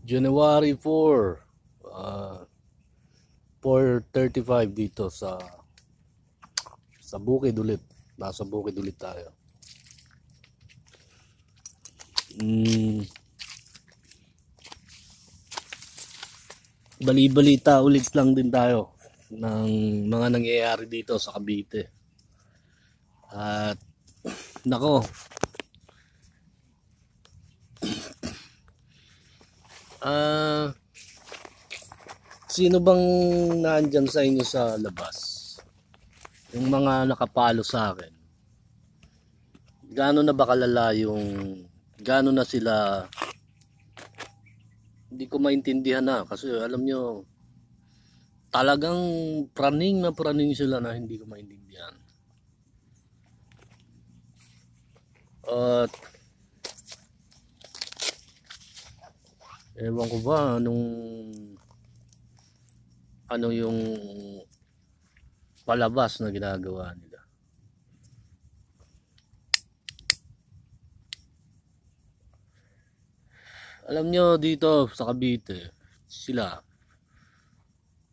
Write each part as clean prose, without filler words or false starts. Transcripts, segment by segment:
January 4, 4:35 dito sa bukid ulit. Nasa bukid ulit tayo. Bali-balita ulit lang din tayo ng mga nangyayari dito sa Cavite. At nako, sino bang naandyan sa inyo sa labas? Yung mga nakapalo sa akin. Gaano na ba kalala yung gaano na sila, hindi ko maintindihan na kasi alam nyo talagang praning sila na hindi ko maintindihan. At ewan ko ba ano yung palabas na ginagawa nila. Alam nyo dito sa Cavite, sila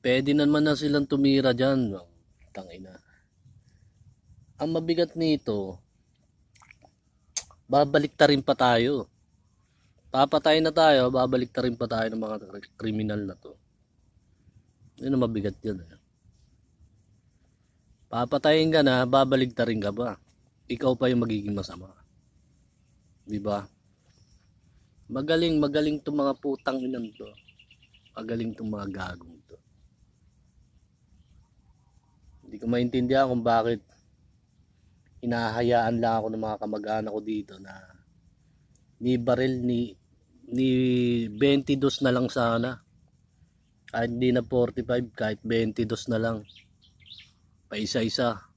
pwede naman na silang tumira dyan. Tangina. Ang mabigat nito, babalik ta rin pa tayo. Papatay na tayo, babalik ta rin pa tayo ng mga kriminal na to. Yun ang mabigat yun. Papatayin ka na, babalik ta rin ka ba? Ikaw pa yung magiging masama. Diba? Magaling itong mga putang inan to. Magaling itong mga gagong to. Hindi ko maintindihan kung bakit hinahayaan lang ako ng mga kamag-anak ko dito na ni baril ni 22 na lang sana. Kahit hindi na 45, kahit 22 na lang. Pa isa-isa.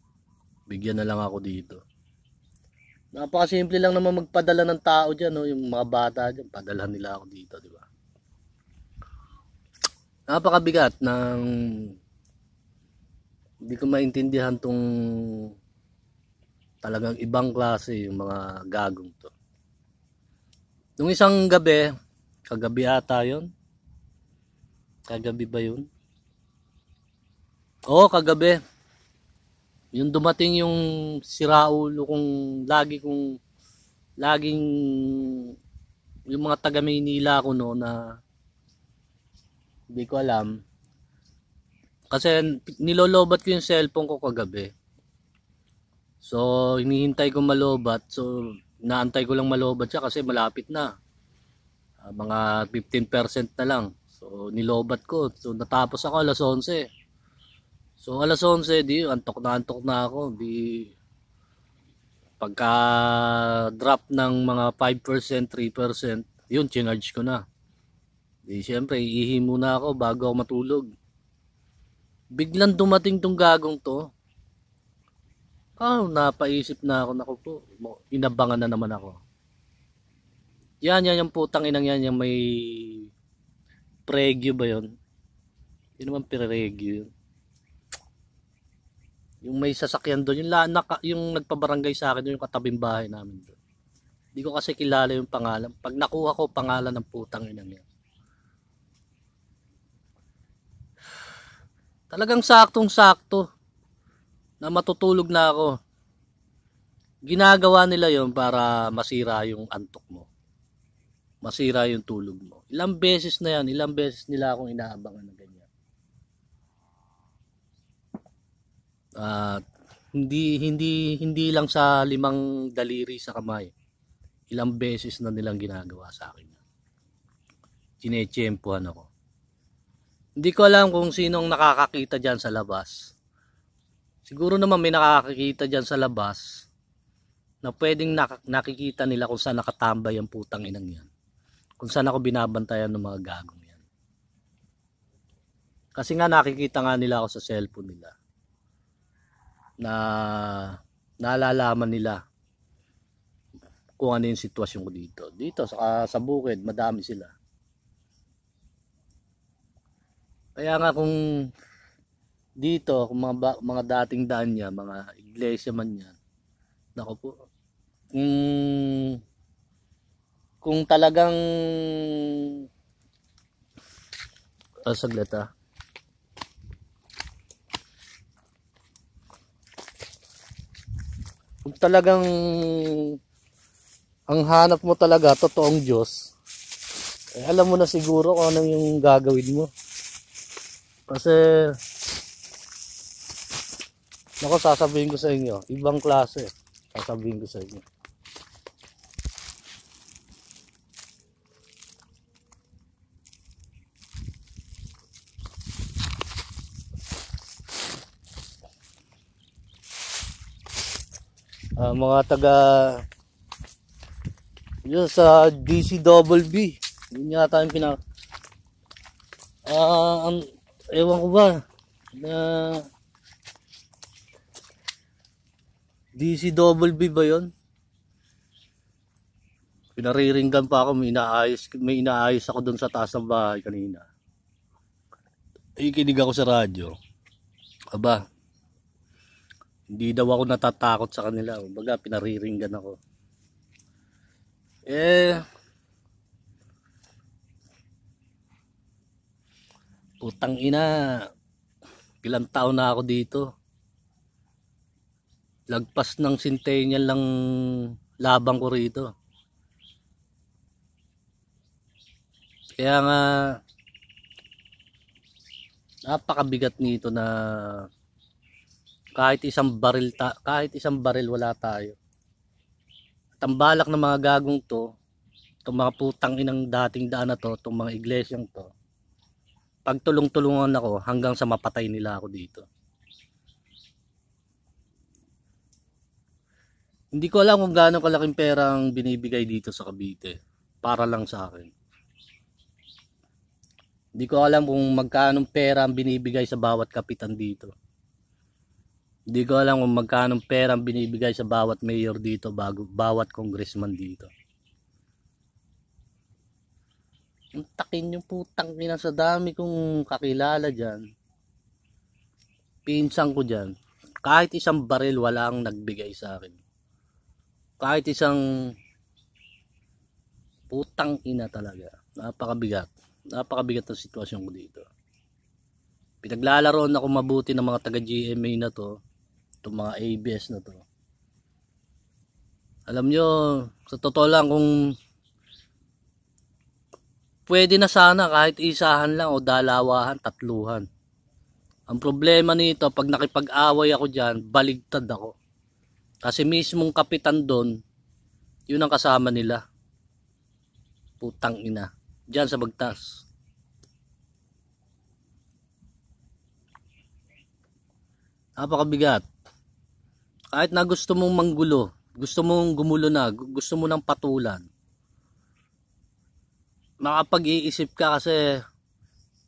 Bigyan na lang ako dito. Napakasimple lang naman magpadala ng tao dyan, no? Yung mga bata dyan, padalhan nila ako dito, di ba? Napakabigat ng hindi ko maintindihan tong talagang ibang klase yung mga gagong to. Nung isang gabi, kagabi ata yun? Kagabi ba yun? Oo, kagabi. Yung dumating yung siraulo kung laging yung mga taga Maynila ko no na hindi ko alam kasi nilolobat ko yung cellphone ko kagabi. So hinihintay ko malobat, so naantay ko lang malobat siya kasi malapit na. Mga 15% na lang. So nilobat ko. So natapos ako alas 11. So alas 11, di antok na ako. Di pagka drop ng mga 5%, 3%, yun chinarge ko na. Di syempre iihi muna ako bago ako matulog. Biglang dumating tong gagong to. Napaisip na ako, naku po, inabangan na naman ako. Yan yung putang inang yan, yung may pregyo ba yun? Yun naman piregyo yun. Yung may sasakyan doon, yung nagpabarangay sa akin, yung katabing bahay namin doon. Hindi ko kasi kilala yung pangalan. Pag nakuha ko pangalan ng putang inang yan. Talagang saktong-sakto na matutulog na ako. Ginagawa nila yon para masira yung antok mo. Masira yung tulog mo. Ilang beses na yan, ilang beses nila akong inaabangan na ganyan. At hindi lang sa 5 daliri sa kamay. Ilang beses na nilang ginagawa sa akin. Tinetsyempohan ako. Hindi ko alam kung sinong nakakakita dyan sa labas. Siguro naman may nakakakita dyan sa labas na pwedeng nakikita nila kung saan nakatambay ang putang inang yan. Kung saan ako binabantayan ng mga gagong yan. Kasi nga nakikita nga nila ako sa cellphone nila. Na nalalaman nila kung ano yung sitwasyon ko dito. Dito sa bukid, madami sila. Kaya nga kung dito, kung mga dating daan niya, mga iglesia man yan, naku po, kung talagang Saglit ah. Kung talagang ang hanap mo talaga totoong Diyos, eh, alam mo na siguro kung ano yung gagawin mo. Kasi ako sasabihin ko sa inyo, ibang klase. Sasabihin ko sa inyo. Mga taga yun sa DCWB, yun yata yung ewan ko ba na DCWB ba yun? Pinariringgan pa ako, may inaayos ako doon sa taas ng bahay kanina. Ikinig ako sa radyo. Aba, hindi daw ako natatakot sa kanila. Baga, pinariringgan ako. Putang ina, ilang taon na ako dito. Lagpas ng centennial lang labang ko rito. Kaya nga, napakabigat nito na kahit isang baril wala tayo. At ang balak ng mga gagong to, itong mga putang inang dating daan na to, itong mga iglesyang to, pagtulong-tulungan ako hanggang sa mapatay nila ako dito. Hindi ko alam kung gaano kalaking pera ang binibigay dito sa Cavite para lang sa akin. Hindi ko alam kung magkano pera ang binibigay sa bawat kapitan dito. Hindi ko alam kung magkano pera ang binibigay sa bawat mayor dito, bawat congressman dito. Ang takin yung putang ina sa dami kong kakilala dyan. Pinsan ko dyan. Kahit isang baril wala ang nagbigay sa akin. Kahit isang putang ina talaga. Napakabigat. Napakabigat ang sitwasyon ko dito. Pinaglalaroon ako mabuti ng mga taga GMA na to. Itong mga ABS na to. Alam nyo, sa totoo lang kung pwede na sana kahit isahan lang o dalawahan, tatluhan. Ang problema nito, pag nakipag-away ako dyan, baligtad ako. Kasi mismong kapitan doon, yun ang kasama nila. Putang ina. Diyan sa Bagtas. Napakabigat. Kahit na gusto mong manggulo, gusto mong gumulo na, gusto mo ng patulan, makapag-iisip ka kasi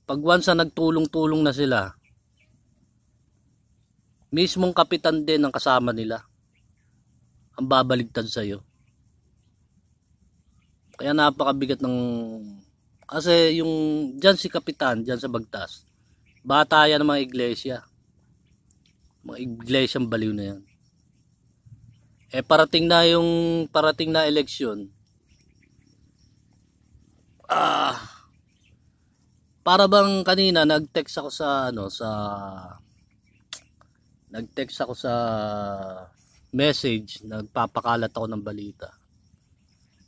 pag once na nagtulong-tulong na sila, mismong kapitan din ang kasama nila ang babaligtad sa'yo. Kaya napakabigat ng kasi yung dyan si kapitan dyan sa Bagtas, bata yan ng mga iglesia, mga iglesyang baliw na yan. Parating na eleksyon, para bang kanina nag-text ako sa message, nagpapakalat ako ng balita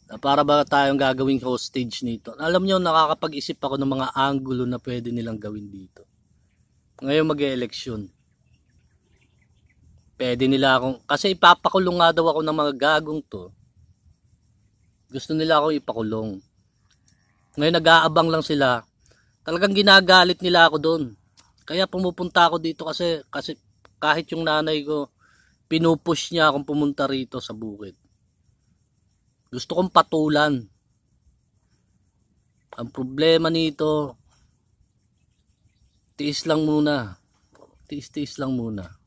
na para ba tayong gagawing hostage nito. Alam nyo, nakakapag-isip ako ng mga angulo na pwede nilang gawin dito. Ngayon mag-e-eleksyon, pwede nila akong, kasi ipapakulong nga daw ako ng mga gagong to. Gusto nila akong ipakulong. Ngayon nag-aabang lang sila. Talagang ginagalit nila ako doon. Kaya pumupunta ako dito kasi kahit yung nanay ko, pinupush niya akong pumunta rito sa bukid. Gusto kong patulan. Ang problema nito, tiis lang muna. Tiis lang muna.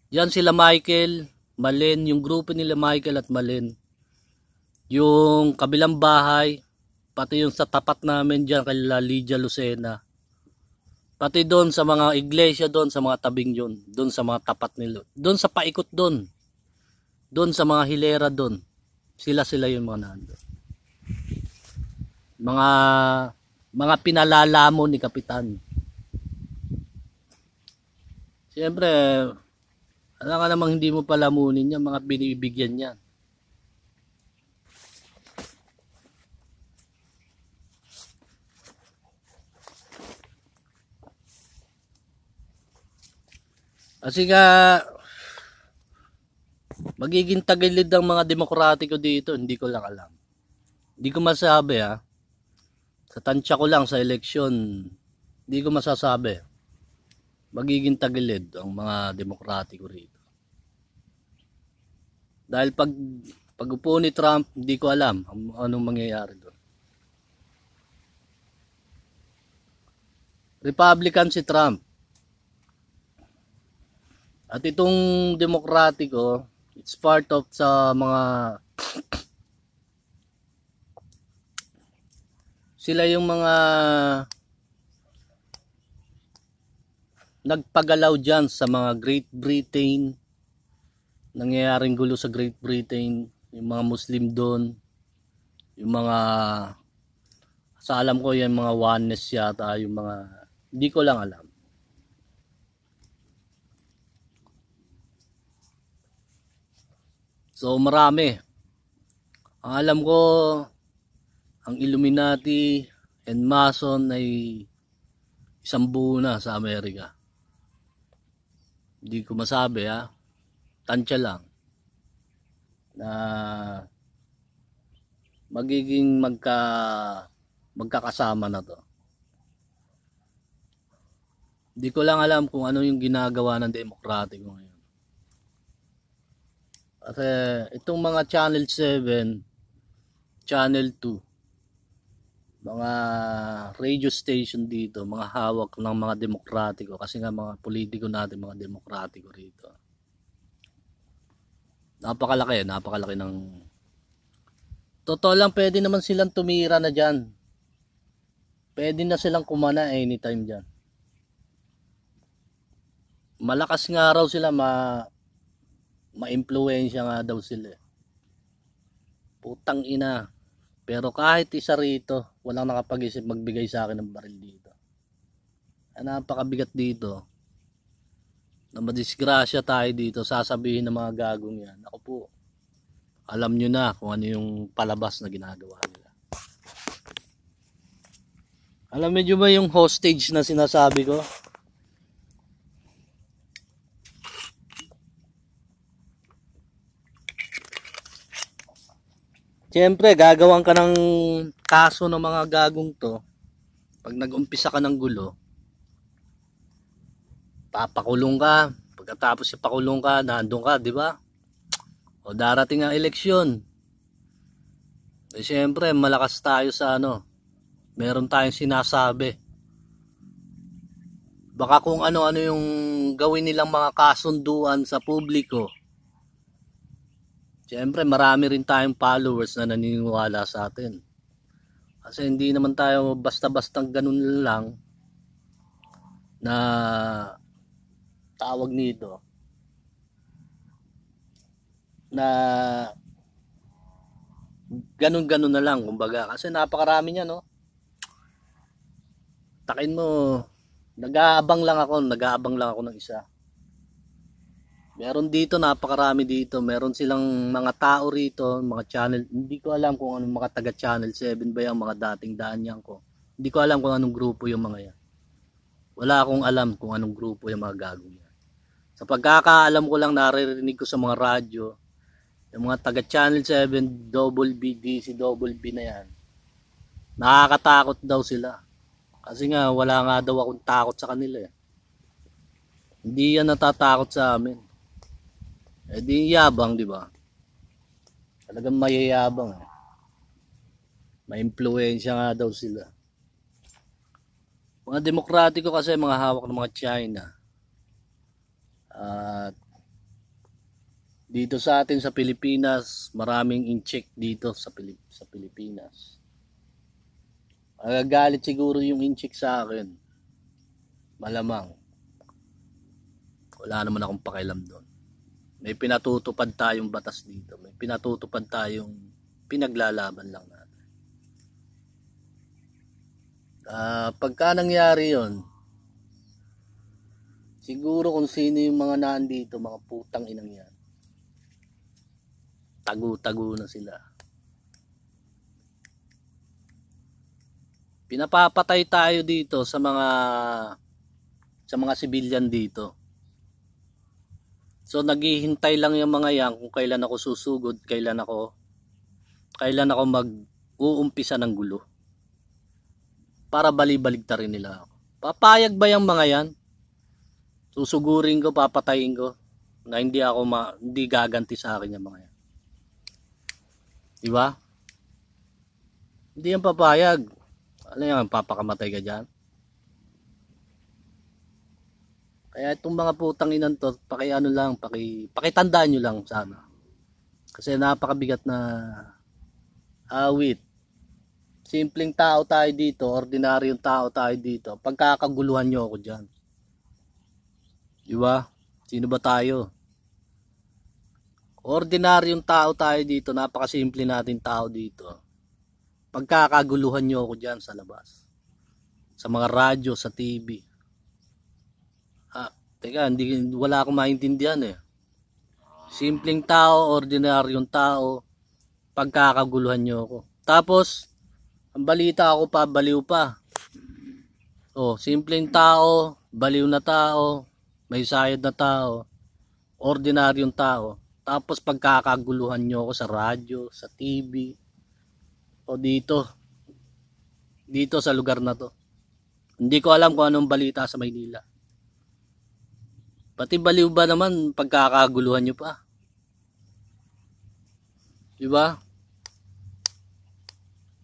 Diyan sila Michael, Malen, yung grupo nila Michael at Malen. Yung kabilang bahay, pati yung sa tapat namin diyan kay Lydia Lucena. Pati doon sa mga iglesia doon, sa mga tabing yun, doon sa mga tapat nila. Doon sa paikot doon. Doon sa mga hilera doon. Sila yung mga nando. Mga mga pinalalamon ni Kapitan. Siyempre, alam ka namang hindi mo palamunin yan, mga binibigyan niya. Kasi nga, magiging tagilid ang mga demokratiko dito, hindi ko lang alam. Hindi ko masabi ha. Sa tansya ko lang sa eleksyon, hindi ko masasabi. Magiging tagilid ang mga demokratiko rito. Dahil pag upo ni Trump, hindi ko alam anong mangyayari doon. Republican si Trump. At itong demokratiko, it's part of sa mga sila yung mga nagpagalaw dyan sa mga Great Britain, nangyayaring gulo sa Great Britain, yung mga Muslim doon, yung mga, sa alam ko yung mga oneness yata, yung mga, hindi ko lang alam. So marami. Ang alam ko, ang Illuminati and Mason ay isang buo na sa Amerika. Hindi ko masabi ha. Tansya lang na magiging magkakasama na to. Hindi ko lang alam kung ano yung ginagawa ng demokratiko ngayon. Kasi itong mga Channel 7, Channel 2, mga radio station dito, mga hawak ng mga demokratiko, kasi nga mga politiko natin, mga demokratiko rito. Napakalaki ng, totoo lang, pwede naman silang tumira na dyan. Pwede na silang kumana anytime dyan. Malakas nga raw sila, ma-impluwensya nga daw sila. Putang ina. Pero kahit isa rito, walang nakapag-isip magbigay sa akin ng baril dito. Napakabigat dito. Na madisgrasya tayo dito, sasabihin ng mga gagong yan. Ako po, alam nyo na kung ano yung palabas na ginagawa nila. Alam nyo ba yung hostage na sinasabi ko? Siyempre, gagawan ka ng kaso ng mga gagong to. Pag nag-umpisa ka ng gulo, papakulong ka. Pagkatapos ipakulong ka, nandun ka, di ba? O darating ang eleksyon. Eh, siyempre, malakas tayo sa ano. Meron tayong sinasabi. Baka kung ano-ano yung gawin nilang mga kasunduan sa publiko. Siyempre, marami rin tayong followers na naniniwala sa atin. Kasi hindi naman tayo basta-bastang ganun lang na tawag nito na ganun-ganun na lang, kumbaga. Kasi napakarami niya, no? Takin mo, nag-aabang lang ako ng isa. Meron dito, napakarami dito. Meron silang mga tao rito, mga channel. Hindi ko alam kung anong mga taga Channel 7 ba yung mga dating daan yan ko. Hindi ko alam kung anong grupo yung mga yan. Wala akong alam kung anong grupo yung mga gagong yan. Sa pagkakaalam ko lang, naririnig ko sa mga radyo, yung mga taga Channel 7, Double B, DC Double B na yan. Nakakatakot daw sila. Kasi nga, wala nga daw akong takot sa kanila eh. Hindi yan natatakot sa amin. Eh di yabang, di ba? Talagang mayayabang eh. Maimpluwensya nga daw sila. Mga demokratiko kasi mga hawak ng mga China. At dito sa atin sa Pilipinas, maraming incheck dito sa Pilipinas. Magagalit siguro yung incheck sa akin. Malamang. Wala naman akong pakialam doon. May pinatutupad tayong batas dito. May pinatutupad tayong pinaglalaban lang natin. Pagka nangyari yon, siguro kung sino yung mga nandito, mga putang inang yan, tago-tago na sila. Pinapapatay tayo dito sa mga civilian dito. So naghihintay lang yung mga yan kung kailan ako susugod, kailan ako mag-uumpisa ng gulo. Para bali-baligtarin nila ako. Papayag ba yung mga yan? Susugurin ko, papatayin ko na hindi gaganti sa akin yung mga yan. Diba? Hindi yan papayag. Ano yan, papakamatay ka dyan? Kaya itong mga putang inan to, pakitandaan nyo lang sana. Kasi napakabigat na awit. Simpleng tao tayo dito, ordinaryong tao tayo dito. Pagkakaguluhan nyo ako dyan. Diba? Sino ba tayo? Ordinaryong tao tayo dito, napakasimple natin tao dito. Pagkakaguluhan nyo ako dyan sa labas. Sa mga radyo, sa TV. Teka, wala akong maintindihan eh. Simpleng tao, ordinaryong tao, pagkakaguluhan nyo ako. Tapos, ang balita ako pa, baliw pa. Simpleng tao, baliw na tao, may sayad na tao, ordinaryong tao. Tapos pagkakaguluhan nyo ako sa radyo, sa TV, o dito sa lugar na to. Hindi ko alam kung anong balita sa Maynila. Pati baliw ba naman pagkakaguluhan nyo pa? Diba?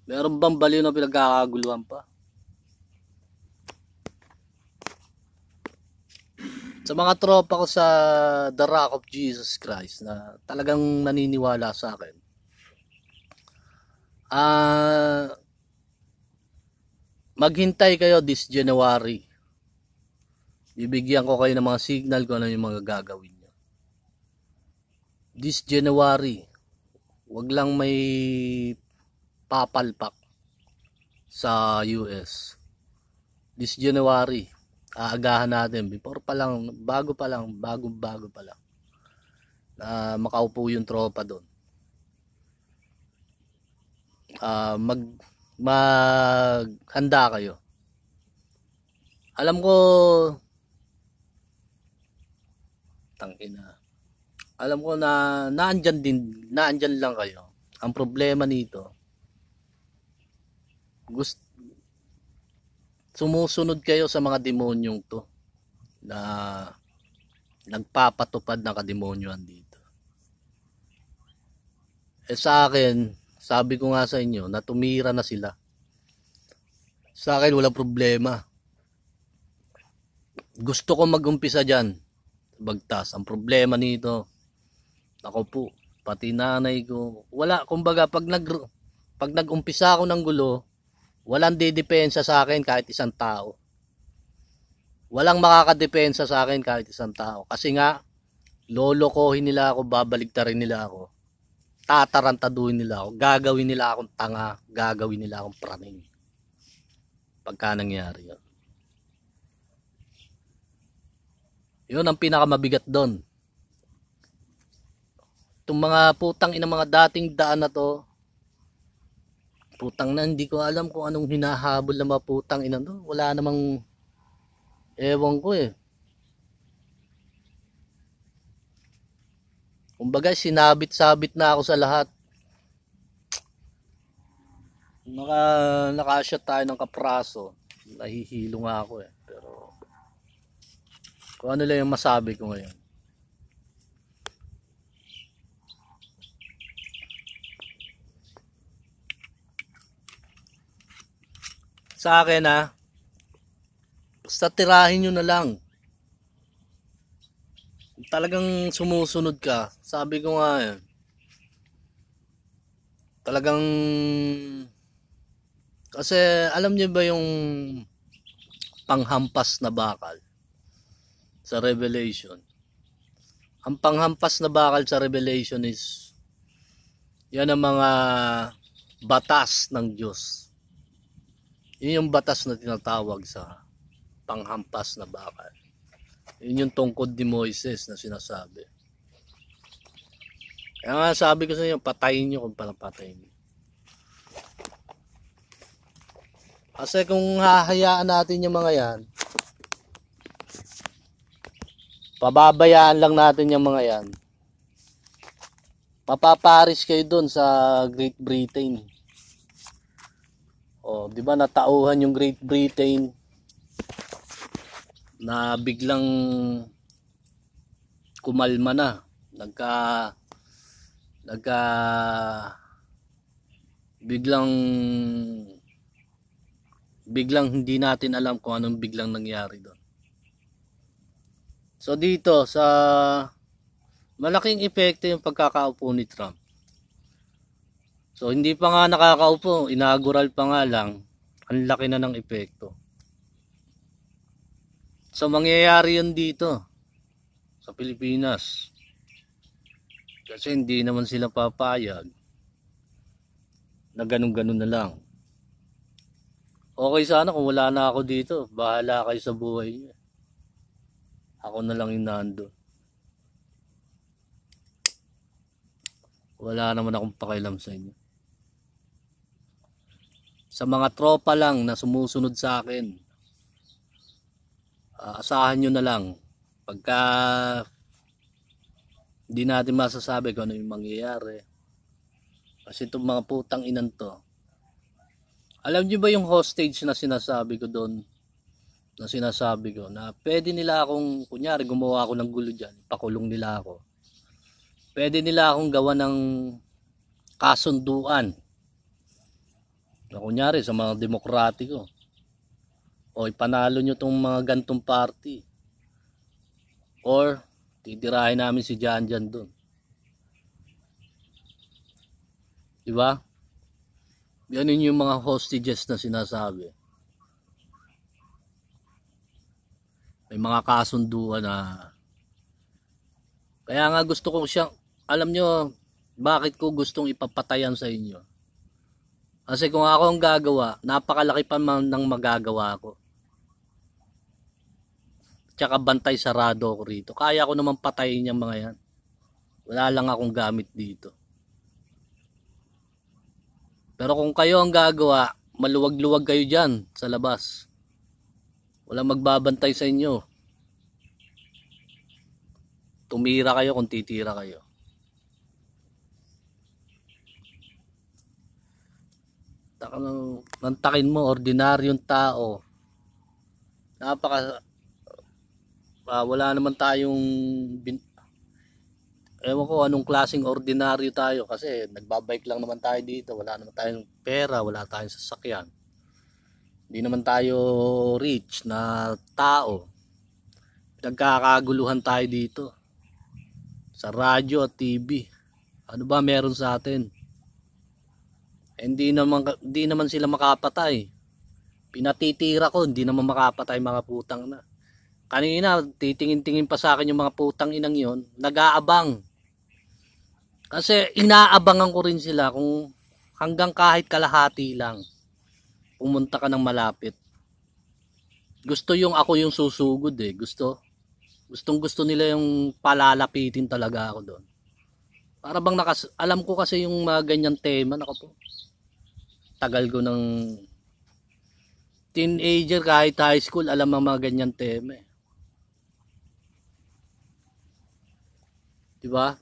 Meron bang baliw na pinagkakaguluhan pa? Sa mga tropa ko sa The Rock of Jesus Christ na talagang naniniwala sa akin. Maghintay kayo this January. Bibigyan ko kayo ng mga signal kung ano yung mga gagawin nyo. This January, wag lang may papalpak sa US. This January, aagahan natin bago pa lang na makaupo yung tropa doon. Maghanda kayo. Alam ko na naandyan lang kayo. Ang problema nito, sumusunod kayo sa mga demonyong to na nagpapatupad ng kademonyohan dito. Sa akin, sabi ko nga sa inyo na tumira na sila. Sa akin walang problema. Gusto ko mag-umpisa dyan, Bagtas. Ang problema nito, ako po, pati nanay ko, wala, kumbaga pag nag-umpisa ako ng gulo, walang didepensa sa akin kahit isang tao. Walang makakadepensa sa akin kahit isang tao. Kasi nga, lolokohin nila ako, babaligtarin nila ako, tatarantaduhin nila ako, gagawin nila akong tanga, gagawin nila akong praning. Pagka nangyari yun. Yun ang pinakamabigat doon. Itong mga putang ina, mga dating daan na to, putang na, hindi ko alam kung anong hinahabol na mga putang ina to. Wala namang ewan ko eh. Kumbaga sinabit-sabit na ako sa lahat. Naka-shot tayo ng kapraso. Nahihilo nga ako eh. Pero kung ano lang yung masabi ko ngayon. Sa akin basta tirahin nyo na lang. Talagang sumusunod ka. Sabi ko nga yan. Talagang kasi alam niyo ba yung panghampas na bakal sa Revelation? Ang panghampas na bakal sa Revelation is yan ang mga batas ng Diyos Yun yung batas na tinatawag sa panghampas na bakal. Yun yung tungkod ni Moises na sinasabi. Kaya nga sabi ko sa inyo, patayin nyo kung patayin nyo. Kasi kung hahayaan natin yung mga yan, pababayaan lang natin yung mga yan, mapaparis kayo doon sa Great Britain. O, di ba natauhan yung Great Britain na biglang kumalma na. Biglang hindi natin alam kung anong biglang nangyari doon. So dito sa malaking epekto yung pagkakaupo ni Trump. So hindi pa nga nakakaupo, inaugural pa nga lang, ang laki na ng epekto. So mangyayari yun dito sa Pilipinas. Kasi hindi naman sila papayag na ganun-ganun na lang. Okay sana kung wala na ako dito, bahala kayo sa buhay niyo. Ako na lang yung nando. Wala naman akong pakialam sa inyo. Sa mga tropa lang na sumusunod sa akin, asahan nyo na lang. Pagka hindi natin masasabi kung ano yung mangyayari. Kasi itong mga putang inan to. Alam nyo ba yung hostage na sinasabi ko doon? Na sinasabi ko na pwede nila akong, kunyari gumawa ako ng gulo dyan, pakulong nila ako. Pwede nila akong gawa ng kasunduan. Na kunyari sa mga demokratiko. O ipanalo nyo tong mga gantong party. Or titirahin namin si Jan doon. Diba? Yan yung mga hostages na sinasabi. May mga kasunduan na. Kaya nga gusto ko siyang, alam nyo, bakit ko gustong ipapatayan sa inyo? Kasi kung ako ang gagawa, napakalaki pa man ng magagawa ko. Tsaka bantay sarado ako rito. Kaya ko naman patayin yung mga yan. Wala lang akong gamit dito. Pero kung kayo ang gagawa, maluwag-luwag kayo dyan sa labas. Walang magbabantay sa inyo. Tumira kayo kung titira kayo. Nantakin mo, ordinaryong tao. Wala naman tayong ewan ko anong klaseng ordinaryo tayo kasi nagbabike lang naman tayo dito, wala naman tayong pera, wala tayong sasakyan, hindi naman tayo rich na tao. Nagkakaguluhan tayo dito sa radyo at TV. Ano ba meron sa atin? Hindi naman sila makapatay. Pinatitira ko, hindi naman makapatay mga putang na. Kanina, titingin-tingin pa sa akin yung mga putang inang yon, nag-aabang. Kasi inaabangan ko rin sila kung hanggang kahit kalahati lang, pumunta ka ng malapit. Gusto yung ako yung susugod eh. Gustong nila yung palalapitin talaga ako doon. Para bang alam ko kasi yung mga ganyan tema. Nako po. Tagal ko ng teenager kahit high school, alam ang mga ganyan tema eh. Diba?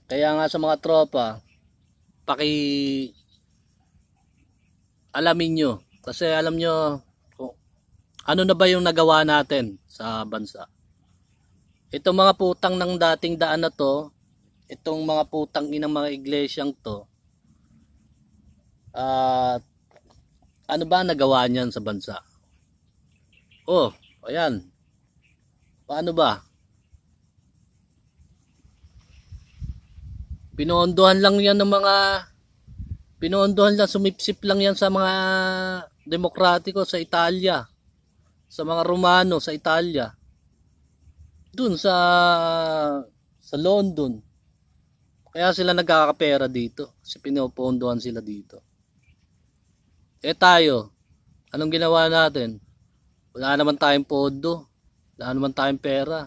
Kaya nga sa mga tropa, alamin nyo. Kasi alam nyo, ano na ba yung nagawa natin sa bansa. Itong mga putang ng dating daan na to, itong mga putang inang mga iglesyang to, ano ba nagawa niyan sa bansa? Oh, ayan. Paano ba? Pinondohan lang yan ng mga, sumipsip lang yan sa mga demokratiko sa Italia, sa mga Romano sa Italia, dun sa London. Kaya sila nagkakapera dito. Kasi pinopondohan sila dito. Eh tayo, anong ginawa natin? Wala naman tayong pondo. Wala naman tayong pera.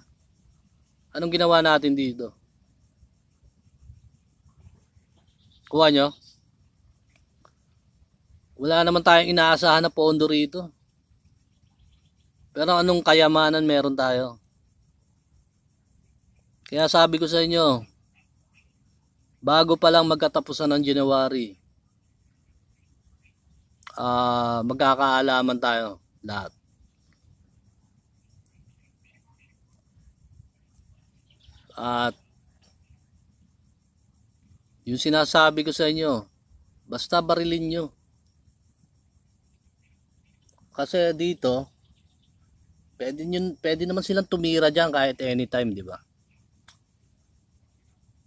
Anong ginawa natin dito? Kuha nyo? Wala naman tayong inaasahan na pondo rito. Pero anong kayamanan meron tayo? Kaya sabi ko sa inyo, bago pa lang magkatapusan ng January, magkakaalaman tayo lahat. At yung sinasabi ko sa inyo, basta barilin nyo. Kasi dito, pwede naman silang tumira dyan kahit anytime, di ba?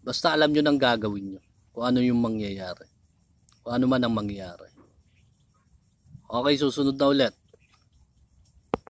Basta alam nyo nang gagawin nyo. Kung ano yung mangyayari. Kung ano man ang mangyayari. Okay, susunod na ulit.